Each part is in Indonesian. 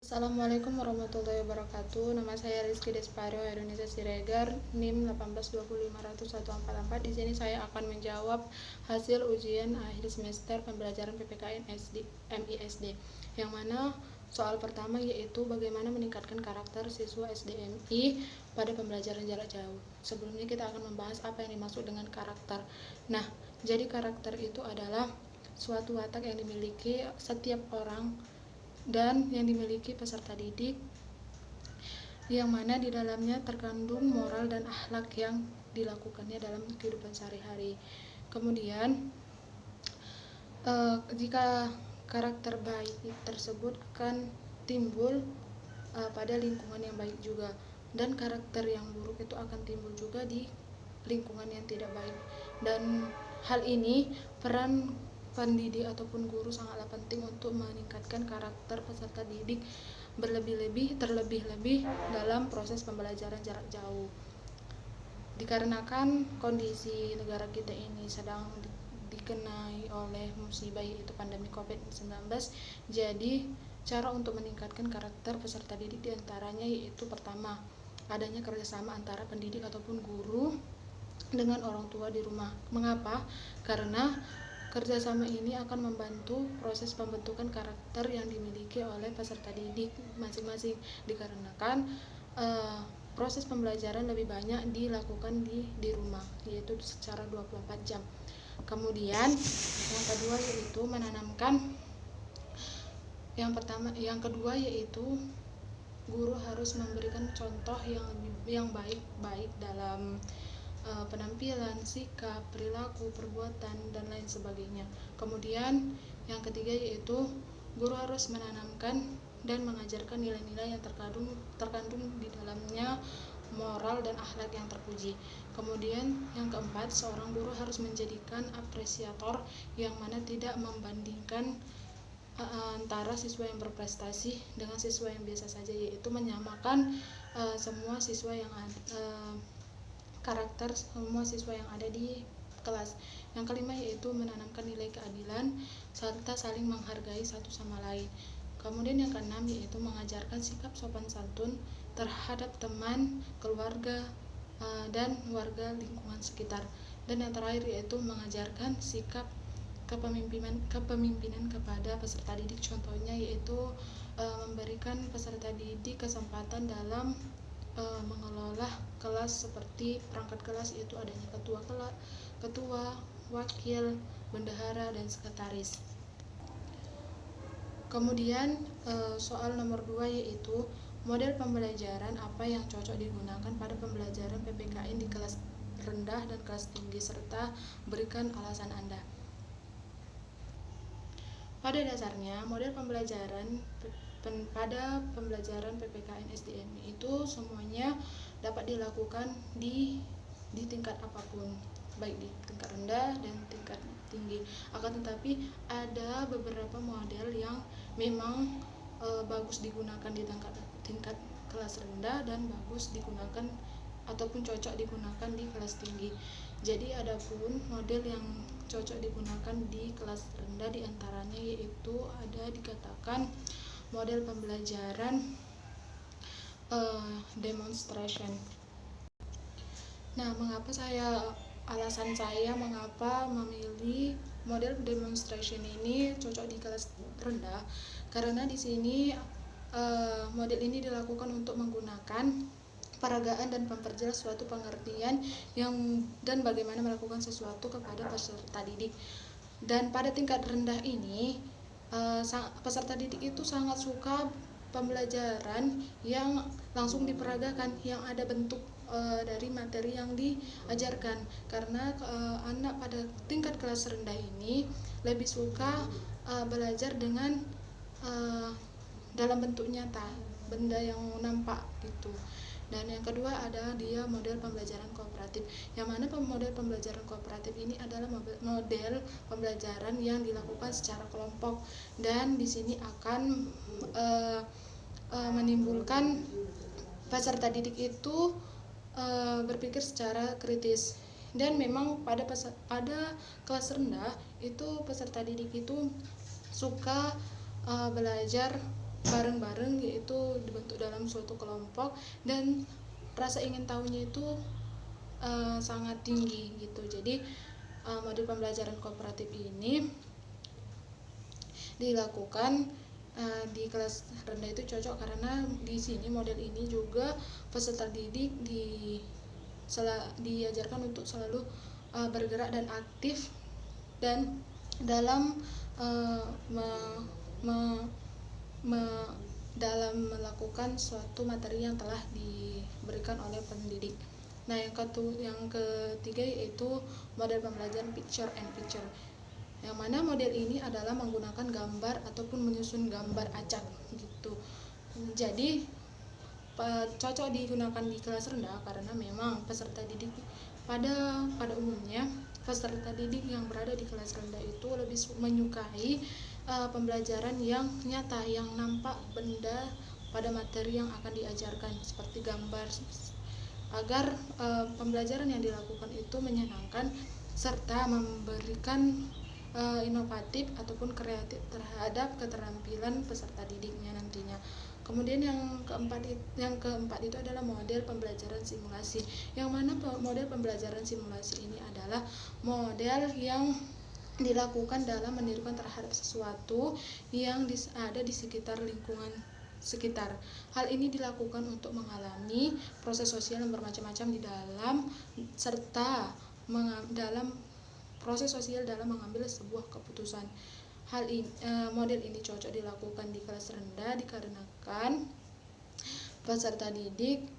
Assalamualaikum warahmatullahi wabarakatuh. Nama saya Rizky Despario Indonesia Siregar, NIM 1825144. Di sini saya akan menjawab hasil ujian akhir semester pembelajaran PPKN MISD. Yang mana soal pertama yaitu bagaimana meningkatkan karakter siswa SDMI pada pembelajaran jarak jauh. Sebelumnya kita akan membahas apa yang dimaksud dengan karakter. Nah, jadi karakter itu adalah suatu watak yang dimiliki setiap orang dan yang dimiliki peserta didik, yang mana di dalamnya terkandung moral dan akhlak yang dilakukannya dalam kehidupan sehari-hari. Kemudian jika karakter baik tersebut akan timbul pada lingkungan yang baik juga, dan karakter yang buruk itu akan timbul juga di lingkungan yang tidak baik. Dan hal ini peran pendidik ataupun guru sangatlah penting untuk meningkatkan karakter peserta didik terlebih-lebih dalam proses pembelajaran jarak jauh. Dikarenakan kondisi negara kita ini sedang dikenai oleh musibah yaitu pandemi COVID-19, jadi cara untuk meningkatkan karakter peserta didik diantaranya yaitu pertama, adanya kerjasama antara pendidik ataupun guru dengan orang tua di rumah. Mengapa? Karena kerjasama ini akan membantu proses pembentukan karakter yang dimiliki oleh peserta didik masing-masing, dikarenakan proses pembelajaran lebih banyak dilakukan di rumah, yaitu secara 24 jam. Kemudian yang kedua yaitu yang kedua yaitu guru harus memberikan contoh yang baik dalam penampilan, sikap, perilaku, perbuatan, dan lain sebagainya. Kemudian yang ketiga yaitu guru harus menanamkan dan mengajarkan nilai-nilai yang terkandung di dalamnya moral dan akhlak yang terpuji. Kemudian yang keempat, seorang guru harus menjadikan apresiator yang mana tidak membandingkan antara siswa yang berprestasi dengan siswa yang biasa saja, yaitu menyamakan semua siswa yang karakter semua siswa yang ada di kelas. Yang kelima yaitu menanamkan nilai keadilan serta saling menghargai satu sama lain. Kemudian yang keenam yaitu mengajarkan sikap sopan santun terhadap teman, keluarga, dan warga lingkungan sekitar. Dan yang terakhir yaitu mengajarkan sikap kepemimpinan kepada peserta didik. Contohnya yaitu memberikan peserta didik kesempatan dalam mengelola kelas, seperti perangkat kelas yaitu adanya ketua, wakil, bendahara, dan sekretaris. Kemudian soal nomor 2 yaitu model pembelajaran apa yang cocok digunakan pada pembelajaran PPKN di kelas rendah dan kelas tinggi, serta berikan alasan Anda. Pada dasarnya, model pembelajaran pada pembelajaran PPKN SDMI itu semuanya dapat dilakukan di tingkat apapun, baik di tingkat rendah dan tingkat tinggi. Akan tetapi ada beberapa model yang memang bagus digunakan di tingkat kelas rendah dan bagus digunakan ataupun cocok digunakan di kelas tinggi. Jadi adapun model yang cocok digunakan di kelas rendah diantaranya yaitu ada dikatakan model pembelajaran demonstration. Nah, alasan saya mengapa memilih model demonstration ini cocok di kelas rendah, karena di sini model ini dilakukan untuk menggunakan peragaan dan memperjelas suatu pengertian dan bagaimana melakukan sesuatu kepada peserta didik. Dan pada tingkat rendah ini peserta didik itu sangat suka pembelajaran yang langsung diperagakan, yang ada bentuk dari materi yang diajarkan, karena anak pada tingkat kelas rendah ini lebih suka belajar dengan dalam bentuk nyata, benda yang nampak gitu. Dan yang kedua ada dia model pembelajaran kooperatif, yang mana model pembelajaran kooperatif ini adalah model pembelajaran yang dilakukan secara kelompok, dan di sini akan menimbulkan peserta didik itu berpikir secara kritis. Dan memang pada kelas rendah itu peserta didik itu suka belajar bareng-bareng, yaitu dibentuk dalam suatu kelompok, dan rasa ingin tahunya itu sangat tinggi gitu. Jadi model pembelajaran kooperatif ini dilakukan di kelas rendah itu cocok karena di sini model ini juga peserta didik diajarkan untuk selalu bergerak dan aktif dan dalam dalam melakukan suatu materi yang telah diberikan oleh pendidik. Nah, yang ketiga yaitu model pembelajaran picture and picture, yang mana model ini adalah menggunakan gambar ataupun menyusun gambar acak gitu. Jadi cocok digunakan di kelas rendah karena memang peserta didik pada umumnya peserta didik yang berada di kelas rendah itu lebih menyukai pembelajaran yang nyata, yang nampak benda pada materi yang akan diajarkan seperti gambar, agar pembelajaran yang dilakukan itu menyenangkan serta memberikan inovatif ataupun kreatif terhadap keterampilan peserta didiknya nantinya. Kemudian yang keempat itu adalah model pembelajaran simulasi, yang mana model pembelajaran simulasi ini adalah model yang dilakukan dalam menirukan terhadap sesuatu yang ada di sekitar lingkungan sekitar. Hal ini dilakukan untuk mengalami proses sosial yang bermacam-macam di dalam serta dalam proses sosial dalam mengambil sebuah keputusan. Model ini cocok dilakukan di kelas rendah dikarenakan peserta didik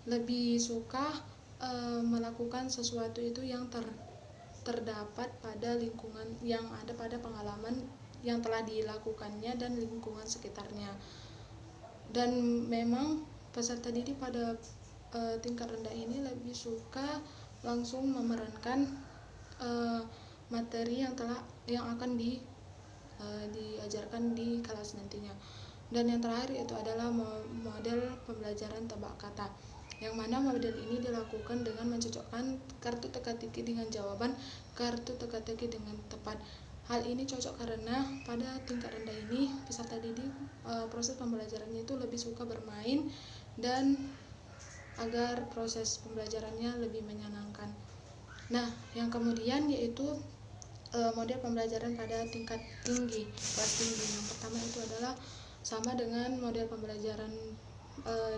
lebih suka melakukan sesuatu itu yang terdapat pada lingkungan yang ada pada pengalaman yang telah dilakukannya dan lingkungan sekitarnya. Dan memang peserta didik pada tingkat rendah ini lebih suka langsung memerankan materi yang akan diajarkan di kelas nantinya. Dan yang terakhir itu adalah model pembelajaran tebak kata, yang mana model ini dilakukan dengan mencocokkan kartu teka-teki dengan jawaban kartu teka-teki dengan tepat. Hal ini cocok karena pada tingkat rendah ini peserta didik proses pembelajarannya itu lebih suka bermain dan agar proses pembelajarannya lebih menyenangkan. Nah, yang kemudian yaitu model pembelajaran pada tingkat tinggi, kelas tinggi. Yang pertama itu adalah sama dengan model pembelajaran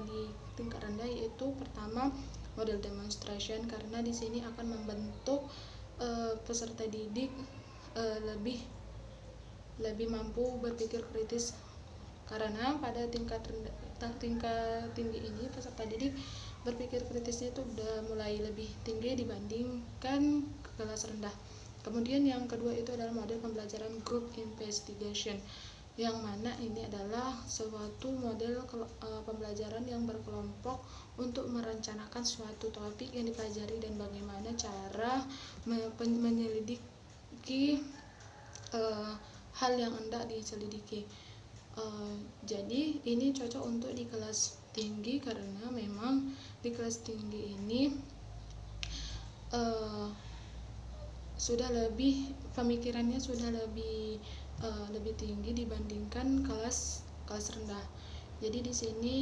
di tingkat rendah, yaitu pertama model demonstration, karena di sini akan membentuk peserta didik lebih mampu berpikir kritis, karena pada tingkat tinggi ini peserta didik berpikir kritisnya itu udah mulai lebih tinggi dibandingkan kelas rendah. Kemudian yang kedua itu adalah model pembelajaran group investigation, yang mana ini adalah suatu model pembelajaran yang berkelompok untuk merencanakan suatu topik yang dipelajari dan bagaimana cara menyelidiki hal yang hendak diselidiki. Jadi ini cocok untuk di kelas tinggi karena memang di kelas tinggi ini pemikirannya sudah lebih tinggi dibandingkan kelas rendah. Jadi di sini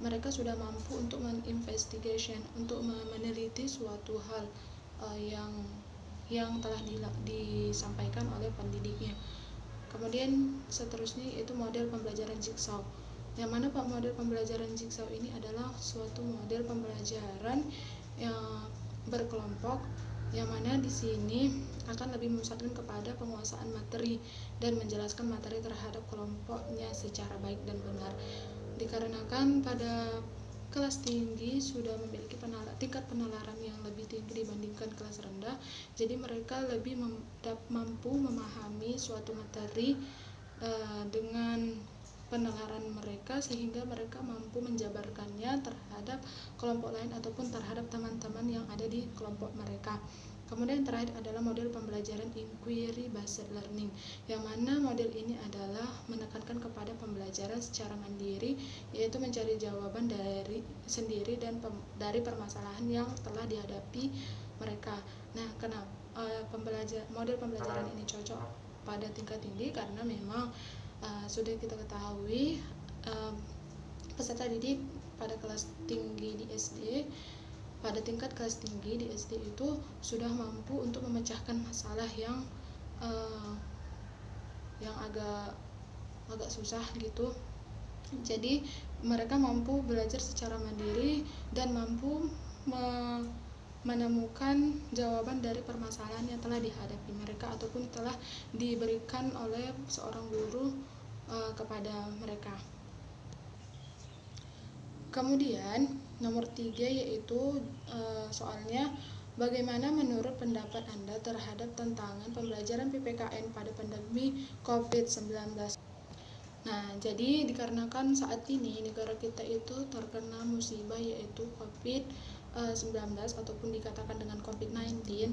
mereka sudah mampu untuk menginvestigation, untuk meneliti suatu hal yang telah disampaikan oleh pendidiknya. Kemudian seterusnya yaitu model pembelajaran jigsaw, yang mana model pembelajaran jigsaw ini adalah suatu model pembelajaran yang berkelompok, yang mana di sini akan lebih memusatkan kepada penguasaan materi dan menjelaskan materi terhadap kelompoknya secara baik dan benar. Dikarenakan pada kelas tinggi sudah memiliki tingkat penalaran yang lebih tinggi dibandingkan kelas rendah, jadi mereka lebih mampu memahami suatu materi dengan penalaran mereka, sehingga mereka mampu menjabarkannya terhadap kelompok lain ataupun terhadap teman-teman yang ada di kelompok mereka. Kemudian terakhir adalah model pembelajaran inquiry based learning, yang mana model ini adalah menekankan kepada pembelajaran secara mandiri, yaitu mencari jawaban dari sendiri dan dari permasalahan yang telah dihadapi mereka. Nah, kenapa model pembelajaran ini cocok pada tingkat tinggi karena memang sudah kita ketahui peserta didik pada kelas tinggi di SD, pada tingkat kelas tinggi di SD itu sudah mampu untuk memecahkan masalah yang agak susah gitu. Jadi mereka mampu belajar secara mandiri dan mampu menemukan jawaban dari permasalahan yang telah dihadapi mereka ataupun telah diberikan oleh seorang guru kepada mereka. Kemudian nomor 3 yaitu soalnya, bagaimana menurut pendapat Anda terhadap tantangan pembelajaran PPKN pada pandemi COVID-19? Nah, jadi dikarenakan saat ini negara kita itu terkena musibah yaitu COVID-19 ataupun dikatakan dengan COVID-19.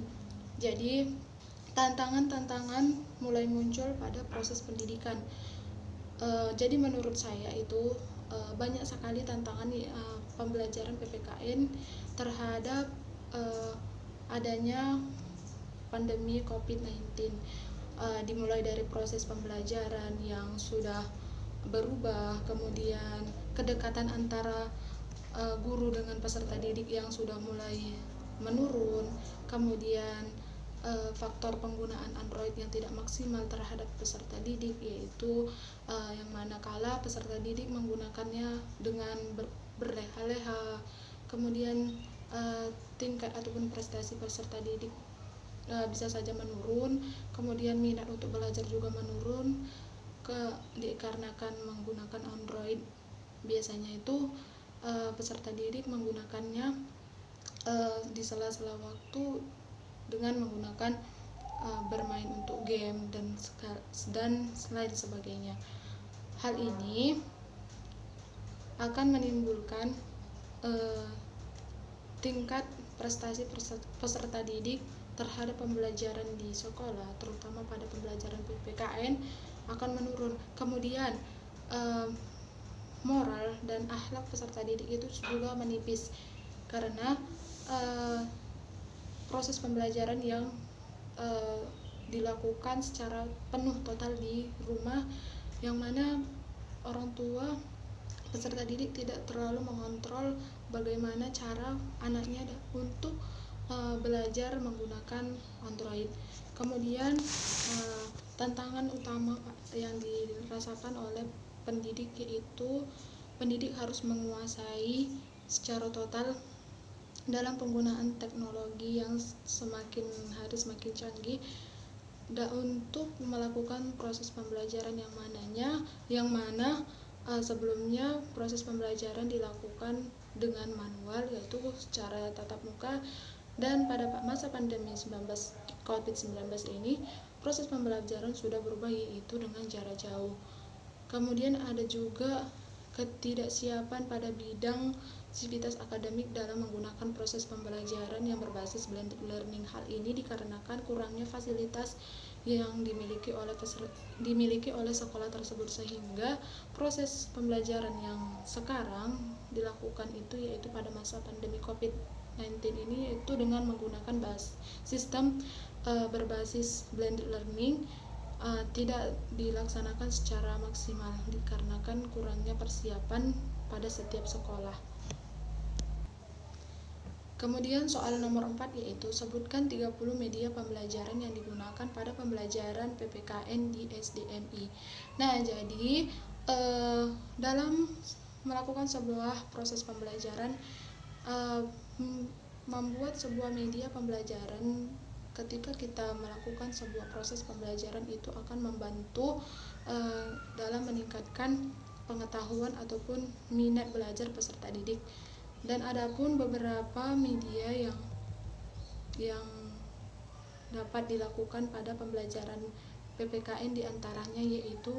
Jadi tantangan-tantangan mulai muncul pada proses pendidikan. Jadi menurut saya itu banyak sekali tantangan pembelajaran PPKN terhadap adanya pandemi COVID-19. Dimulai dari proses pembelajaran yang sudah berubah, kemudian kedekatan antara guru dengan peserta didik yang sudah mulai menurun, kemudian faktor penggunaan Android yang tidak maksimal terhadap peserta didik, yaitu yang manakala peserta didik menggunakannya dengan berleha-leha, kemudian tingkat ataupun prestasi peserta didik bisa saja menurun, kemudian minat untuk belajar juga menurun dikarenakan menggunakan Android. Biasanya itu peserta didik menggunakannya di sela-sela waktu dengan menggunakan bermain untuk game dan lain sebagainya. Hal ini akan menimbulkan tingkat prestasi peserta didik terhadap pembelajaran di sekolah, terutama pada pembelajaran PPKN akan menurun. Kemudian moral dan akhlak peserta didik itu juga menipis karena proses pembelajaran yang dilakukan secara penuh total di rumah, yang mana orang tua peserta didik tidak terlalu mengontrol bagaimana cara anaknya untuk belajar menggunakan Android. Kemudian tantangan utama yang dirasakan oleh pendidik yaitu pendidik harus menguasai secara total dalam penggunaan teknologi yang semakin hari semakin canggih untuk melakukan proses pembelajaran yang mana sebelumnya proses pembelajaran dilakukan dengan manual, yaitu secara tatap muka, dan pada masa pandemi COVID-19 ini proses pembelajaran sudah berubah yaitu dengan jarak jauh. Kemudian ada juga ketidaksiapan pada bidang sivitas akademik dalam menggunakan proses pembelajaran yang berbasis blended learning. Hal ini dikarenakan kurangnya fasilitas yang dimiliki oleh sekolah tersebut, sehingga proses pembelajaran yang sekarang dilakukan itu yaitu pada masa pandemi COVID-19 ini yaitu dengan menggunakan sistem berbasis blended learning tidak dilaksanakan secara maksimal dikarenakan kurangnya persiapan pada setiap sekolah. Kemudian soal nomor 4 yaitu sebutkan 30 media pembelajaran yang digunakan pada pembelajaran PPKN di SDMI. Nah, jadi dalam melakukan sebuah proses pembelajaran, membuat sebuah media pembelajaran ketika kita melakukan sebuah proses pembelajaran itu akan membantu dalam meningkatkan pengetahuan ataupun minat belajar peserta didik. Dan adapun beberapa media yang dapat dilakukan pada pembelajaran PPKN diantaranya yaitu,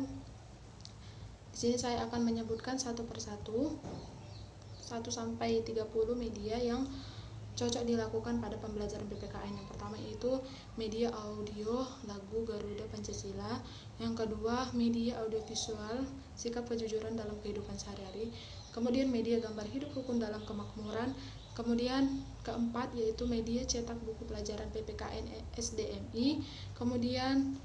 di sini saya akan menyebutkan satu persatu 1 sampai 30 media yang cocok dilakukan pada pembelajaran PPKN. Yang pertama yaitu media audio lagu Garuda Pancasila, yang kedua media audiovisual sikap kejujuran dalam kehidupan sehari-hari, kemudian media gambar hidup rukun dalam kemakmuran, kemudian keempat yaitu media cetak buku pelajaran PPKN SDMI, kemudian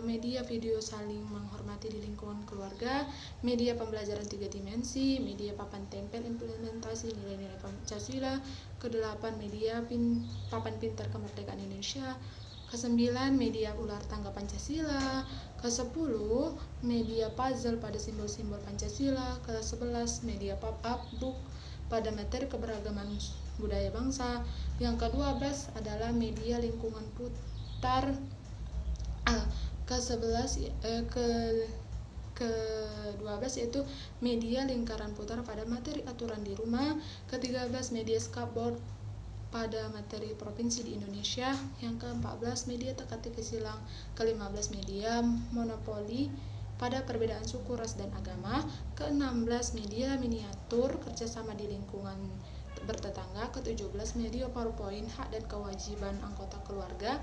media video saling menghormati di lingkungan keluarga, media pembelajaran 3 dimensi, media papan tempel implementasi nilai-nilai Pancasila, ke-8 media papan pintar kemerdekaan Indonesia, ke-9 media ular tangga Pancasila, ke-10 media puzzle pada simbol-simbol Pancasila, ke-11 media pop-up book pada materi keberagaman budaya bangsa, yang ke-12 adalah media lingkungan putar, ke-12 yaitu media lingkaran putar pada materi aturan di rumah, ke-13 media skateboard pada materi provinsi di Indonesia, yang ke-14 media teka-teki silang, ke-15 media monopoli pada perbedaan suku, ras, dan agama, ke-16 media miniatur kerjasama di lingkungan bertetangga, ke-17 media PowerPoint hak dan kewajiban anggota keluarga,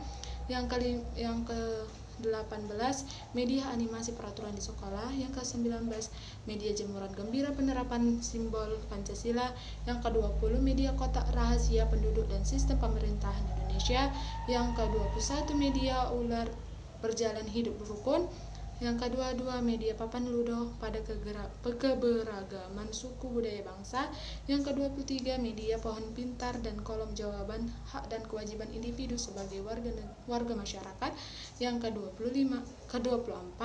yang ke-18 media animasi peraturan di sekolah, yang ke-19 media jemuran gembira penerapan simbol Pancasila, yang ke-20 media kotak rahasia penduduk dan sistem pemerintahan Indonesia, yang ke-21 media ular berjalan hidup rukun, yang ke-22 media papan ludo pada keberagaman suku budaya bangsa, yang ke-23 media pohon pintar dan kolom jawaban hak dan kewajiban individu sebagai warga masyarakat, yang ke-24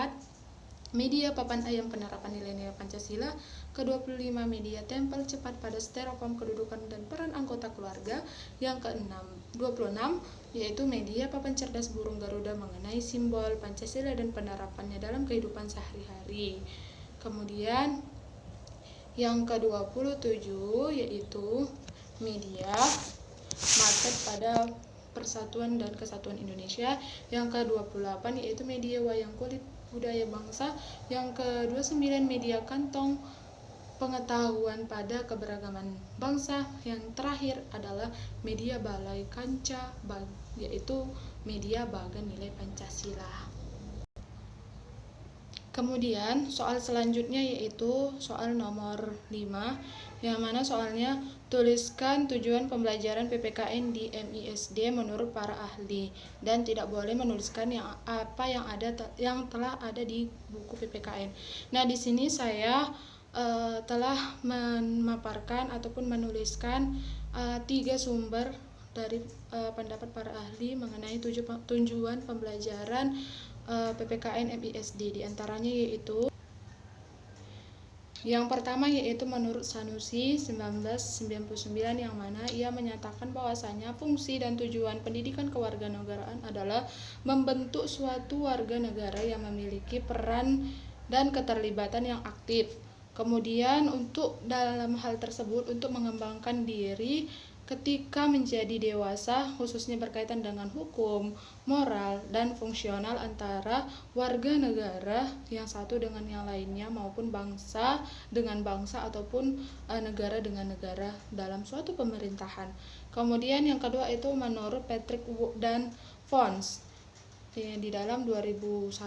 media papan ayam penerapan nilai-nilai Pancasila, ke-25 media tempel cepat pada styrofoam kedudukan dan peran anggota keluarga, yang ke-26 yaitu media papan cerdas burung Garuda mengenai simbol Pancasila dan penerapannya dalam kehidupan sehari-hari. Kemudian yang ke-27 yaitu media market pada Persatuan dan Kesatuan Indonesia, yang ke-28 yaitu media wayang kulit budaya bangsa, yang ke-29 media kantong pengetahuan pada keberagaman bangsa, yang terakhir adalah media balai kanca yaitu media bagan nilai Pancasila. Kemudian soal selanjutnya yaitu soal nomor 5, yang mana soalnya tuliskan tujuan pembelajaran PPKN di MISD menurut para ahli, dan tidak boleh menuliskan yang telah ada di buku PPKN. Nah, di sini saya telah memaparkan ataupun menuliskan 3 sumber dari pendapat para ahli mengenai tujuan pembelajaran PPKN MISD, diantaranya yaitu yang pertama yaitu menurut Sanusi 1999, yang mana ia menyatakan bahwasanya fungsi dan tujuan pendidikan kewarganegaraan adalah membentuk suatu warga negara yang memiliki peran dan keterlibatan yang aktif. Kemudian untuk dalam hal tersebut untuk mengembangkan diri ketika menjadi dewasa, khususnya berkaitan dengan hukum, moral, dan fungsional antara warga negara yang satu dengan yang lainnya, maupun bangsa dengan bangsa ataupun negara dengan negara dalam suatu pemerintahan. Kemudian yang kedua itu menurut Patrick dan Fons di dalam 2001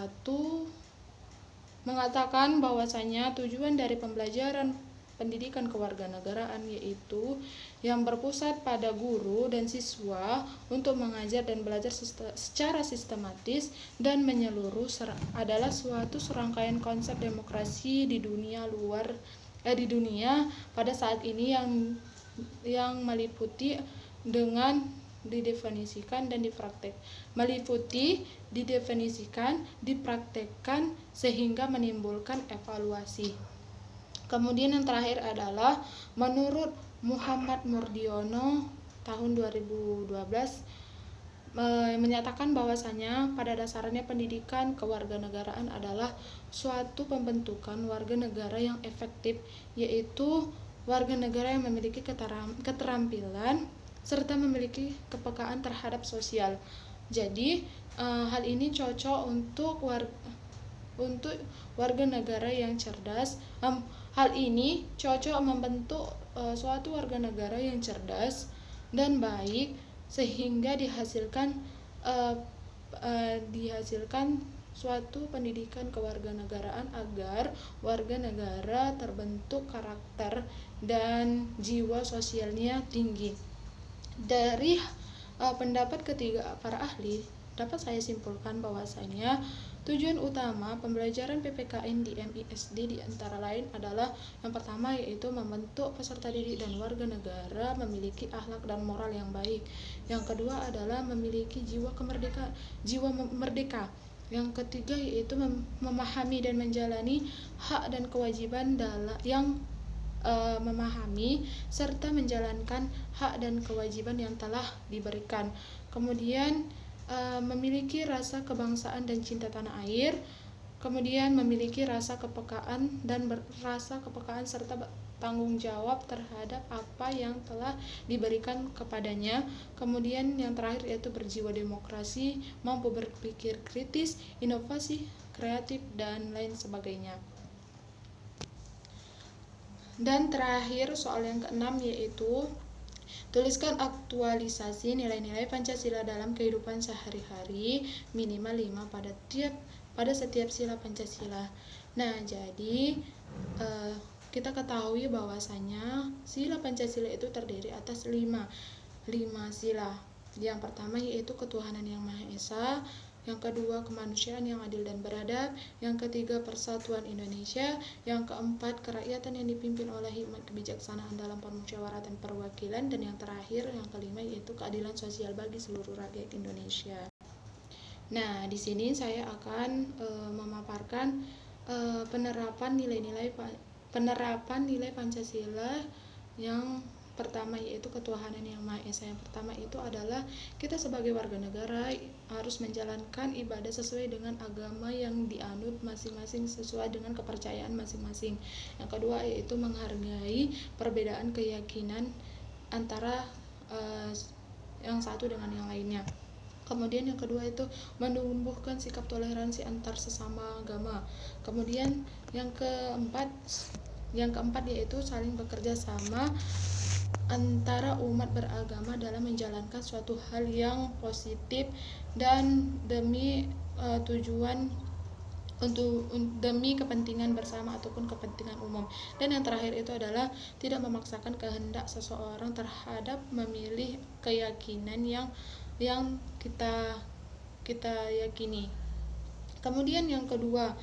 mengatakan bahwasanya tujuan dari pembelajaran pendidikan kewarganegaraan yaitu yang berpusat pada guru dan siswa untuk mengajar dan belajar secara sistematis dan menyeluruh adalah suatu serangkaian konsep demokrasi di dunia pada saat ini yang meliputi dengan didefinisikan dan dipraktekkan sehingga menimbulkan evaluasi. Kemudian yang terakhir adalah menurut Muhammad Murdiono tahun 2012 menyatakan bahwasanya pada dasarnya pendidikan kewarganegaraan adalah suatu pembentukan warga negara yang efektif, yaitu warga negara yang memiliki keterampilan serta memiliki kepekaan terhadap sosial. Jadi hal ini cocok untuk warga negara yang cerdas. Hal ini cocok membentuk suatu warga negara yang cerdas dan baik sehingga dihasilkan suatu pendidikan kewarganegaraan agar warga negara terbentuk karakter dan jiwa sosialnya tinggi. Dari pendapat ketiga para ahli, dapat saya simpulkan bahwasanya tujuan utama pembelajaran PPKN di MISD di antara lain adalah yang pertama yaitu membentuk peserta didik dan warga negara memiliki akhlak dan moral yang baik. Yang kedua adalah memiliki jiwa merdeka. Yang ketiga yaitu memahami dan menjalani hak dan kewajiban yang memahami serta menjalankan hak dan kewajiban yang telah diberikan. Kemudian memiliki rasa kebangsaan dan cinta tanah air. Kemudian memiliki rasa kepekaan serta tanggung jawab terhadap apa yang telah diberikan kepadanya. Kemudian yang terakhir yaitu berjiwa demokrasi, mampu berpikir kritis, inovasi, kreatif, dan lain sebagainya. Dan terakhir soal yang keenam yaitu tuliskan aktualisasi nilai-nilai Pancasila dalam kehidupan sehari-hari minimal 5 pada setiap sila Pancasila. Nah, jadi kita ketahui bahwasanya sila Pancasila itu terdiri atas 5 sila. Yang pertama yaitu ketuhanan yang Maha Esa, yang kedua kemanusiaan yang adil dan beradab, yang ketiga persatuan Indonesia, yang keempat kerakyatan yang dipimpin oleh hikmat kebijaksanaan dalam permusyawaratan perwakilan, dan yang terakhir yang kelima yaitu keadilan sosial bagi seluruh rakyat Indonesia. Nah, di sini saya akan memaparkan penerapan nilai Pancasila yang pertama yaitu ketuhanan yang Maha Esa. Yang pertama itu adalah kita sebagai warga negara harus menjalankan ibadah sesuai dengan agama yang dianut masing-masing sesuai dengan kepercayaan masing-masing. Yang kedua yaitu menghargai perbedaan keyakinan antara yang satu dengan yang lainnya. Kemudian yang kedua itu menumbuhkan sikap toleransi antar sesama agama. Kemudian yang keempat yaitu saling bekerja sama antara umat beragama dalam menjalankan suatu hal yang positif dan demi demi kepentingan bersama ataupun kepentingan umum. Dan yang terakhir itu adalah tidak memaksakan kehendak seseorang terhadap memilih keyakinan yang kita yakini. Kemudian yang kedua,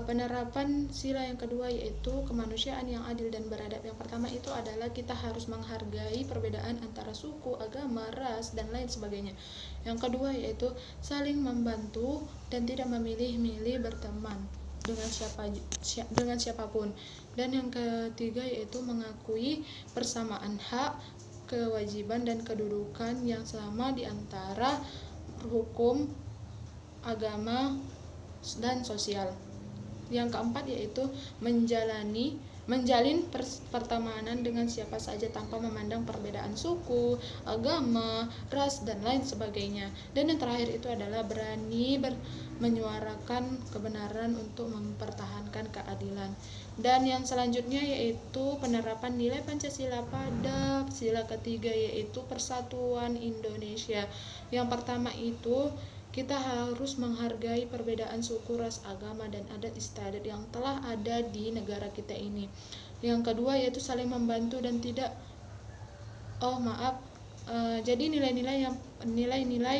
penerapan sila yang kedua yaitu kemanusiaan yang adil dan beradab. Yang pertama itu adalah kita harus menghargai perbedaan antara suku, agama, ras, dan lain sebagainya. Yang kedua yaitu saling membantu dan tidak memilih-milih berteman dengan siapapun. Dan yang ketiga yaitu mengakui persamaan hak, kewajiban, dan kedudukan yang sama di antara hukum, agama, dan sosial. Yang keempat yaitu menjalin pertemanan dengan siapa saja tanpa memandang perbedaan suku, agama, ras, dan lain sebagainya. Dan yang terakhir itu adalah berani menyuarakan kebenaran untuk mempertahankan keadilan. Dan yang selanjutnya yaitu penerapan nilai Pancasila pada sila ketiga yaitu persatuan Indonesia. Yang pertama itu kita harus menghargai perbedaan suku, ras, agama, dan adat istiadat yang telah ada di negara kita ini. Yang kedua yaitu saling membantu dan tidak jadi nilai-nilai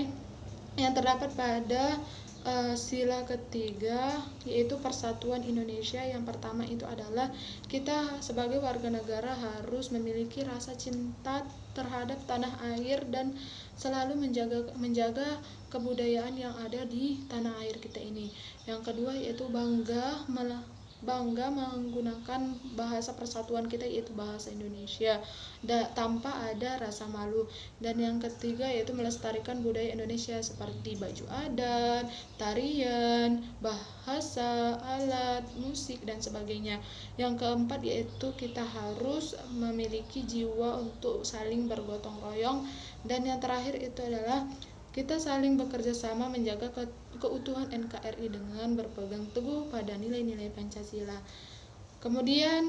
yang terdapat pada sila ketiga yaitu persatuan Indonesia. Yang pertama itu adalah kita sebagai warga negara harus memiliki rasa cinta terhadap tanah air dan selalu menjaga kebudayaan yang ada di tanah air kita ini. Yang kedua yaitu bangga menggunakan bahasa persatuan kita yaitu bahasa Indonesia tanpa ada rasa malu. Dan yang ketiga yaitu melestarikan budaya Indonesia seperti baju adat, tarian, bahasa, alat, musik, dan sebagainya. Yang keempat yaitu kita harus memiliki jiwa untuk saling bergotong royong. Dan yang terakhir itu adalah kita saling bekerja sama menjaga keutuhan NKRI dengan berpegang teguh pada nilai-nilai Pancasila. Kemudian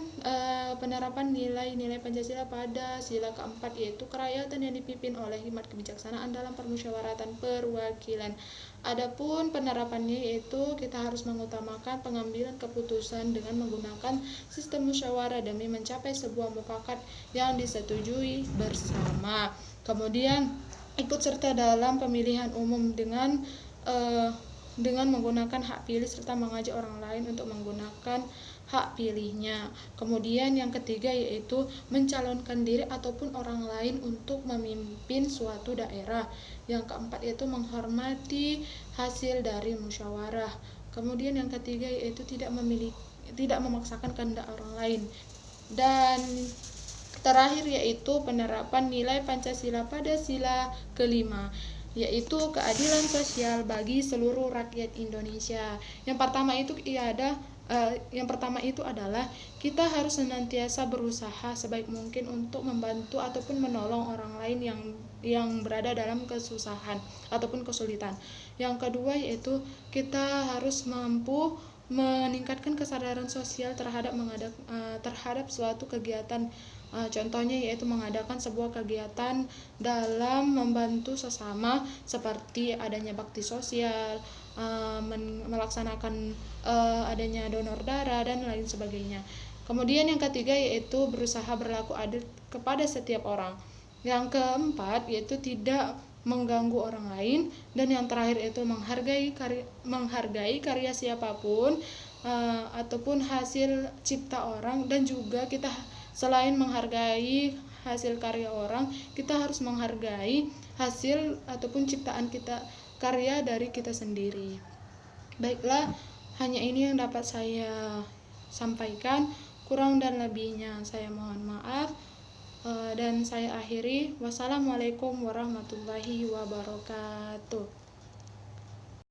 penerapan nilai-nilai Pancasila pada sila keempat yaitu kerakyatan yang dipimpin oleh hikmat kebijaksanaan dalam permusyawaratan perwakilan. Adapun penerapannya yaitu kita harus mengutamakan pengambilan keputusan dengan menggunakan sistem musyawarah demi mencapai sebuah mufakat yang disetujui bersama. Kemudian ikut serta dalam pemilihan umum dengan menggunakan hak pilih serta mengajak orang lain untuk menggunakan hak pilihnya. Kemudian yang ketiga yaitu mencalonkan diri ataupun orang lain untuk memimpin suatu daerah. Yang keempat yaitu menghormati hasil dari musyawarah. Kemudian yang ketiga yaitu tidak memaksakan kehendak orang lain. Dan terakhir yaitu penerapan nilai Pancasila pada sila kelima, yaitu keadilan sosial bagi seluruh rakyat Indonesia. Yang pertama itu adalah kita harus senantiasa berusaha sebaik mungkin untuk membantu ataupun menolong orang lain yang berada dalam kesusahan ataupun kesulitan. Yang kedua yaitu kita harus mampu meningkatkan kesadaran sosial terhadap suatu kegiatan. Contohnya yaitu mengadakan sebuah kegiatan dalam membantu sesama seperti adanya bakti sosial, melaksanakan adanya donor darah dan lain sebagainya. Kemudian yang ketiga yaitu berusaha berlaku adil kepada setiap orang. Yang keempat yaitu tidak mengganggu orang lain, dan yang terakhir yaitu menghargai karya siapapun ataupun hasil cipta orang. Dan juga kita selain menghargai hasil karya orang, kita harus menghargai hasil ataupun ciptaan kita, karya dari kita sendiri. Baiklah, hanya ini yang dapat saya sampaikan. Kurang dan lebihnya saya mohon maaf. Dan saya akhiri. Wassalamualaikum warahmatullahi wabarakatuh.